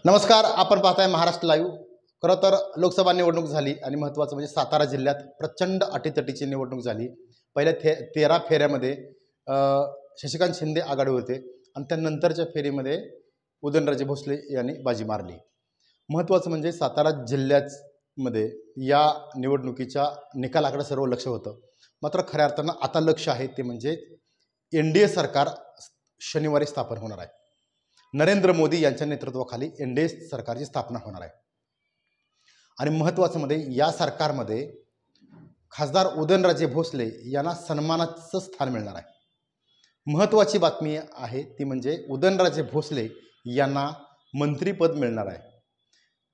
नमस्कार, आपण पाहताय महाराष्ट्र लाईव्ह। खरं तर लोकसभा निवडणूक झाली आणि महत्त्वाचं म्हणजे सातारा जिल्ह्यात प्रचंड अटीतटीची निवडणूक झाली। पहिल्या 13 फेऱ्यामध्ये शशिकांत शिंदे आघाडीवर होते आणि त्यानंतरच्या फेरीमध्ये उदयनराजे भोसले यांनी बाजी मारली। महत्त्वाचं म्हणजे सातारा जिल्ह्यामध्ये या निवडणुकीच्या निकालाकडे सर्व लक्ष होतं। मात्र खऱ्या अर्थानं आता लक्ष आहे ते म्हणजे एनडीए सरकार शनिवारी स्थापन होणार आहे। नरेंद्र मोदी यांच्या नेतृत्वाखाली एनडीए सरकारची स्थापना होणार आहे आणि महत्त्वाचं म्हणजे या सरकारमध्ये खासदार उदयनराजे भोसले यांना सन्मानाचं स्थान मिळणार आहे। महत्त्वाची बातमी आहे ती म्हणजे उदयनराजे भोसले यांना मंत्रिपद मिळणार आहे।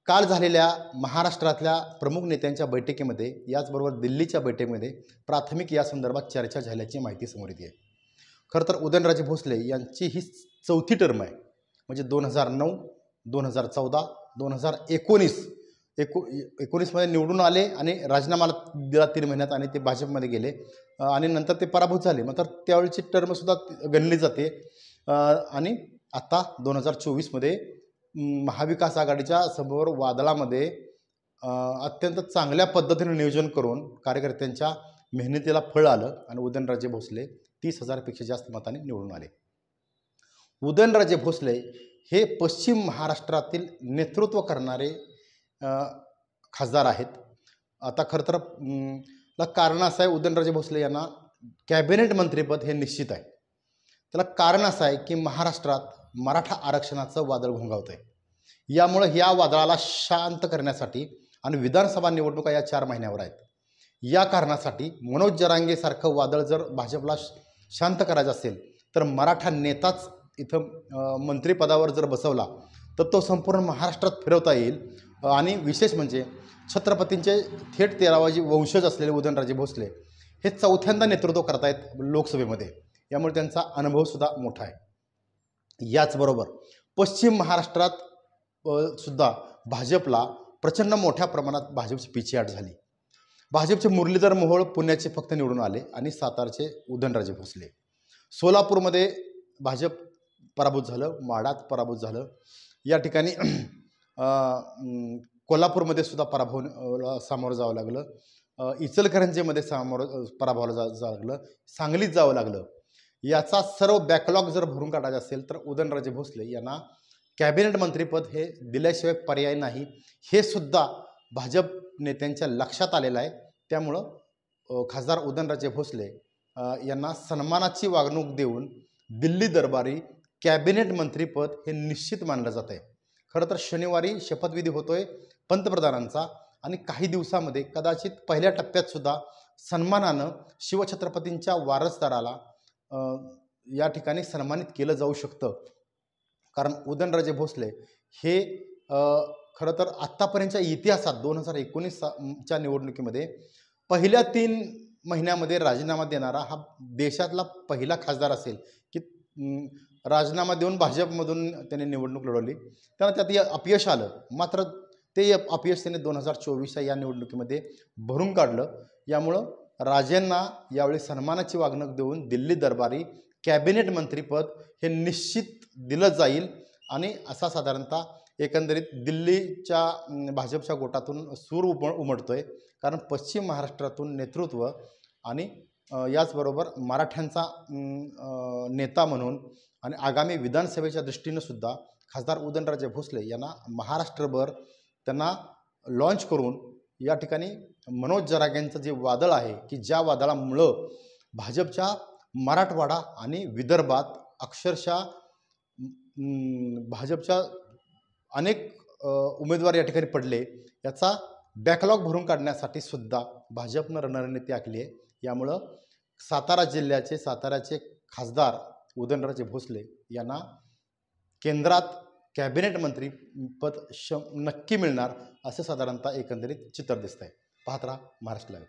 काल झालेल्या महाराष्ट्रातल्या प्रमुख नेत्यांच्या बैठकीमध्ये याचबरोबर दिल्लीच्या बैठकीमध्ये प्राथमिक या संदर्भात चर्चा झाल्याची माहिती समोर येते। खरं तर उदयनराजे भोसले यांची ही चौथी टर्म आहे, म्हणजे 2009, 2014, 2019 निवडून आले आणि राजीनामा दिला 3 महिन्यात आणि ते भाजपमध्ये गेले आणि नंतर ते पराभूत झाले। मात्र त्यावेळची टर्मसुद्धा गणली जाते आणि आता 2024मध्ये महाविकास आघाडीच्या समोर वादळामध्ये अत्यंत चांगल्या पद्धतीने नियोजन करून कार्यकर्त्यांच्या मेहनतीला फळ आलं आणि उदयनराजे भोसले 30,000 पेक्षा जास्त मतांनी निवडून आले। उदयनराजे भोसले हे पश्चिम महाराष्ट्रातील नेतृत्व करणारे खासदार आहेत। आता खरं तर कारण असं आहे, उदयनराजे भोसले यांना कॅबिनेट मंत्रिपद हे निश्चित आहे। त्याला कारण असं आहे की महाराष्ट्रात मराठा आरक्षणाचं वादळ घोंघावत आहे। यामुळे या वादळाला शांत करण्यासाठी आणि विधानसभा निवडणुका या 4 महिन्यावर आहेत, या कारणासाठी मनोज जरांगेसारखं वादळ जर भाजपला शांत करायचं असेल तर मराठा नेताच इथं मंत्रिपदावर जर बसवला तर तो संपूर्ण महाराष्ट्रात फिरवता येईल। आणि विशेष म्हणजे छत्रपतींचे थेट 13वाजी वंशज असलेले उदयनराजे भोसले हे चौथ्यांदा नेतृत्व करतायत लोकसभेमध्ये, यामुळे त्यांचा अनुभवसुद्धा मोठा आहे। याचबरोबर पश्चिम महाराष्ट्रात सुद्धा भाजपला प्रचंड मोठ्या प्रमाणात भाजपची पिछेहाट झाली। भाजपचे मुरलीधर मोहोळ पुण्याचे फक्त निवडून आले आणि सातारचे उदयनराजे भोसले। सोलापूरमध्ये भाजप पराभूत झालं, माढात पराभूत झालं, या ठिकाणी कोल्हापूरमध्ये सुद्धा पराभवाला सामोरं जावं लागलं, इचलकरंजीमध्ये पराभवाला जावं लागलं, सांगलीत जावं लागलं। याचा सर्व बॅकलॉग जर भरून काढायचा असेल तर उदयनराजे भोसले यांना कॅबिनेट मंत्रिपद हे दिल्याशिवाय पर्याय नाही, हे सुद्धा भाजप नेत्यांच्या लक्षात आलेलं आहे। त्यामुळं खासदार उदयनराजे भोसले यांना सन्मानाची वागणूक देऊन दिल्ली दरबारी कॅबिनेट मंत्रिपद हे निश्चित मानलं जात आहे। खरं तर शनिवारी शपथविधी होतोय पंतप्रधानांचा आणि काही दिवसामध्ये कदाचित पहिल्या टप्प्यातसुद्धा सन्मानानं शिवछत्रपतींच्या वारसदाराला या ठिकाणी सन्मानित केलं जाऊ शकतं। कारण उदयनराजे भोसले हे खरं तर आत्तापर्यंतच्या इतिहासात 2019च्या निवडणुकीमध्ये पहिल्या 3 महिन्यामध्ये राजीनामा देणारा हा देशातला पहिला खासदार असेल की राजीनामा देऊन भाजपमधून त्यांनी निवडणूक लढवली। त्यांना त्यात अपयश आलं, मात्र ते अपयश त्यांनी 2024च्या या निवडणुकीमध्ये भरून काढलं। यामुळं राजेंना यावेळी सन्मानाची वागणूक देऊन दिल्ली दरबारी कॅबिनेट मंत्रिपद हे निश्चित दिलं जाईल आणि असा साधारणतः एकंदरीत दिल्लीच्या भाजपच्या गोटातून सूर उमटतोय। कारण पश्चिम महाराष्ट्रातून नेतृत्व आणि याचबरोबर मराठ्यांचा नेता म्हणून आणि आगामी विधानसभेच्या दृष्टीनं सुद्धा खासदार उदयनराजे भोसले यांना महाराष्ट्रभर त्यांना लॉन्च करून या ठिकाणी मनोज जरांगेंचं जे वादळ आहे की ज्या वादळामुळं भाजपच्या मराठवाडा आणि विदर्भात अक्षरशः भाजपच्या अनेक उमेदवार या ठिकाणी पडले, याचा बॅकलॉग भरून काढण्यासाठी सुद्धा भाजपनं रणनीती आखली आहे। यामुळं साताराचे खासदार उदयनराजे भोसले यांना केंद्रात कॅबिनेट मंत्रिपद नक्की मिळणार असं साधारणतः एकंदरीत चित्र दिसतंय। पाहत राहा महाराष्ट्र लाईव्ह।